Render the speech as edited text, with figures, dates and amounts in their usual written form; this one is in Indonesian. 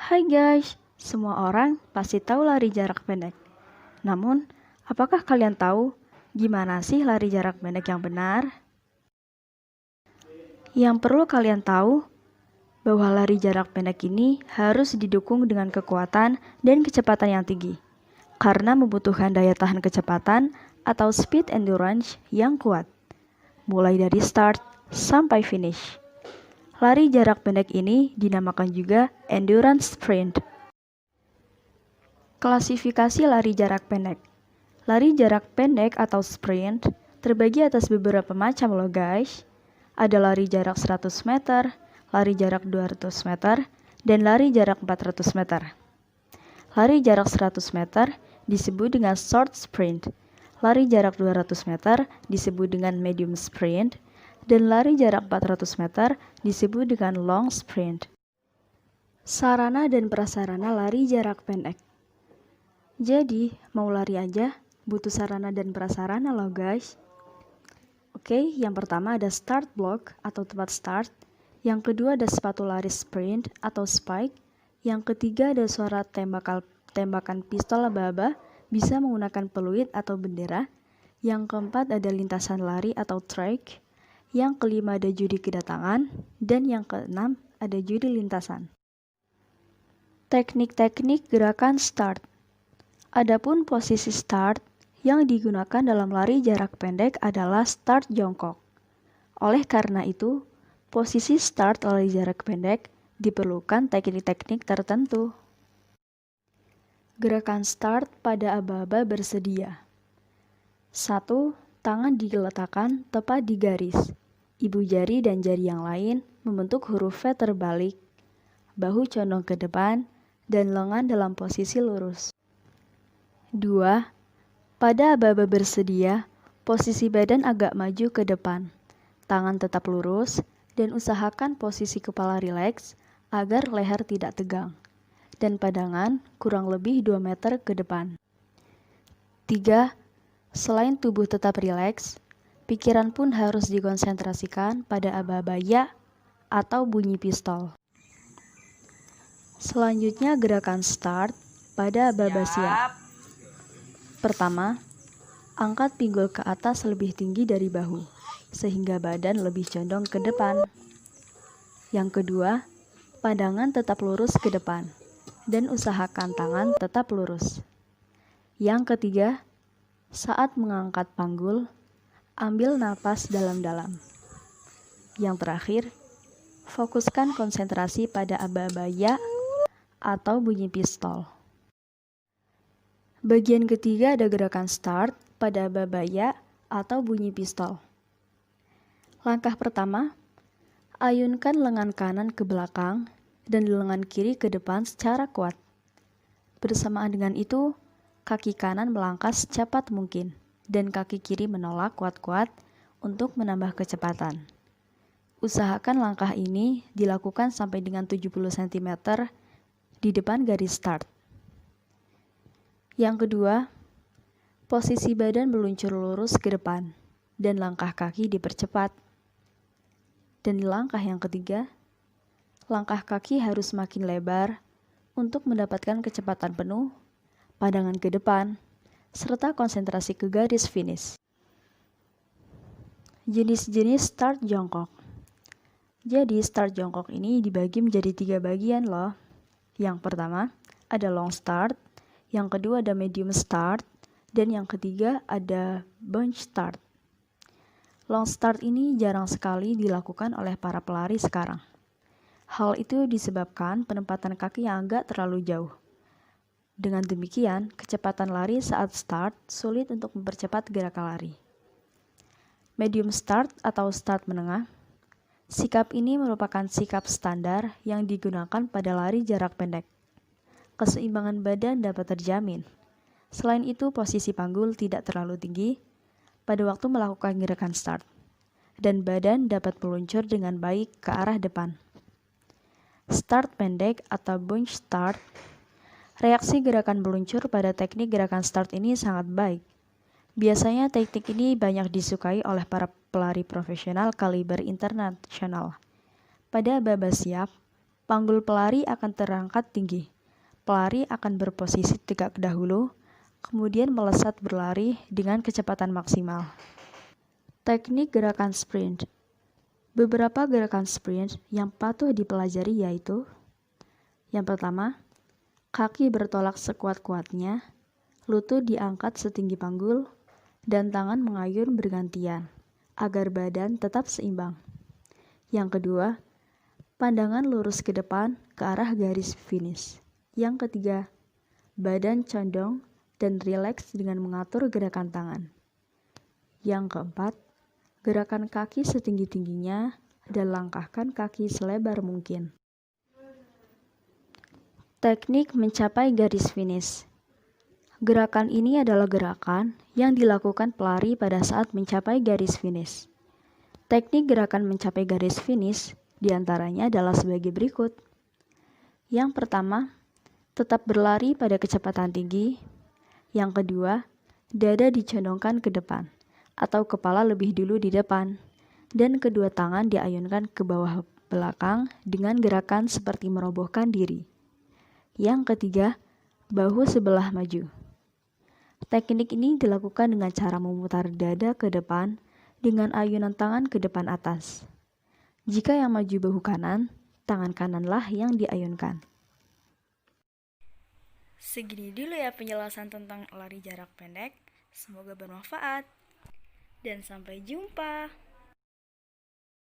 Hai guys, semua orang pasti tahu lari jarak pendek. Namun, apakah kalian tahu gimana sih lari jarak pendek yang benar? Yang perlu kalian tahu bahwa lari jarak pendek ini harus didukung dengan kekuatan dan kecepatan yang tinggi, karena membutuhkan daya tahan kecepatan atau speed endurance yang kuat, mulai dari start sampai finish. Lari jarak pendek ini dinamakan juga endurance sprint. Klasifikasi lari jarak pendek. Lari jarak pendek atau sprint terbagi atas beberapa macam loh guys. Ada lari jarak 100 meter, lari jarak 200 meter, dan lari jarak 400 meter. Lari jarak 100 meter disebut dengan short sprint. Lari jarak 200 meter disebut dengan medium sprint, dan lari jarak 400 meter disebut dengan long sprint. Sarana dan prasarana lari jarak pendek. Jadi, mau lari aja, butuh sarana dan prasarana loh guys. Oke, yang pertama ada start block atau tempat start. Yang kedua ada sepatu lari sprint atau spike. Yang ketiga ada suara tembakan pistol aba-aba, bisa menggunakan peluit atau bendera. Yang keempat ada lintasan lari atau track. Yang kelima ada judi kedatangan. Dan yang keenam ada judi lintasan. Teknik-teknik gerakan start. Adapun posisi start yang digunakan dalam lari jarak pendek adalah start jongkok. Oleh karena itu, posisi start lari jarak pendek diperlukan teknik-teknik tertentu. Gerakan start pada aba-aba bersedia. 1. Tangan diletakkan tepat di garis. Ibu jari dan jari yang lain membentuk huruf V terbalik. Bahu condong ke depan dan lengan dalam posisi lurus. 2. Pada aba-aba bersedia, posisi badan agak maju ke depan. Tangan tetap lurus dan usahakan posisi kepala rileks agar leher tidak tegang. Dan padangan kurang lebih 2 meter ke depan. 3. Selain tubuh tetap rileks, pikiran pun harus dikonsentrasikan pada aba-aba ya atau bunyi pistol. Selanjutnya gerakan start pada aba-aba siap. Pertama, angkat pinggul ke atas lebih tinggi dari bahu, sehingga badan lebih condong ke depan. Yang kedua, pandangan tetap lurus ke depan, dan usahakan tangan tetap lurus. Yang ketiga, saat mengangkat panggul, ambil napas dalam-dalam. Yang terakhir, fokuskan konsentrasi pada aba-aba ya atau bunyi pistol. Bagian ketiga ada gerakan start pada aba-aba ya atau bunyi pistol. Langkah pertama, ayunkan lengan kanan ke belakang dan lengan kiri ke depan secara kuat. Bersamaan dengan itu, kaki kanan melangkah secepat mungkin dan kaki kiri menolak kuat-kuat untuk menambah kecepatan. Usahakan langkah ini dilakukan sampai dengan 70 cm di depan garis start. Yang kedua, posisi badan meluncur lurus ke depan dan langkah kaki dipercepat. Dan di langkah yang ketiga, langkah kaki harus makin lebar untuk mendapatkan kecepatan penuh, pandangan ke depan, serta konsentrasi ke garis finish. Jenis-jenis start jongkok. Jadi start jongkok ini dibagi menjadi 3 bagian loh. Yang pertama ada long start, yang kedua ada medium start, dan yang ketiga ada bunch start. Long start ini jarang sekali dilakukan oleh para pelari sekarang. Hal itu disebabkan penempatan kaki yang agak terlalu jauh. Dengan demikian, kecepatan lari saat start sulit untuk mempercepat gerakan lari. Medium start atau start menengah. Sikap ini merupakan sikap standar yang digunakan pada lari jarak pendek. Keseimbangan badan dapat terjamin. Selain itu, posisi panggul tidak terlalu tinggi pada waktu melakukan gerakan start, dan badan dapat meluncur dengan baik ke arah depan. Start pendek atau bunch start. Reaksi gerakan meluncur pada teknik gerakan start ini sangat baik. Biasanya teknik ini banyak disukai oleh para pelari profesional kaliber internasional. Pada aba-aba siap, panggul pelari akan terangkat tinggi. Pelari akan berposisi tegak dahulu, kemudian melesat berlari dengan kecepatan maksimal. Teknik gerakan sprint. Beberapa gerakan sprint yang patut dipelajari yaitu: yang pertama, kaki bertolak sekuat-kuatnya, lutut diangkat setinggi panggul, dan tangan mengayun bergantian, agar badan tetap seimbang. Yang kedua, pandangan lurus ke depan ke arah garis finish. Yang ketiga, badan condong dan rileks dengan mengatur gerakan tangan. Yang keempat, gerakan kaki setinggi-tingginya dan langkahkan kaki selebar mungkin. Teknik mencapai garis finish. Gerakan ini adalah gerakan yang dilakukan pelari pada saat mencapai garis finish. Teknik gerakan mencapai garis finish diantaranya adalah sebagai berikut. Yang pertama, tetap berlari pada kecepatan tinggi. Yang kedua, dada dicondongkan ke depan atau kepala lebih dulu di depan, dan kedua tangan diayunkan ke bawah belakang dengan gerakan seperti merobohkan diri. Yang ketiga, bahu sebelah maju. Teknik ini dilakukan dengan cara memutar dada ke depan dengan ayunan tangan ke depan atas. Jika yang maju bahu kanan, tangan kananlah yang diayunkan. Segini dulu ya penjelasan tentang lari jarak pendek. Semoga bermanfaat. Dan sampai jumpa.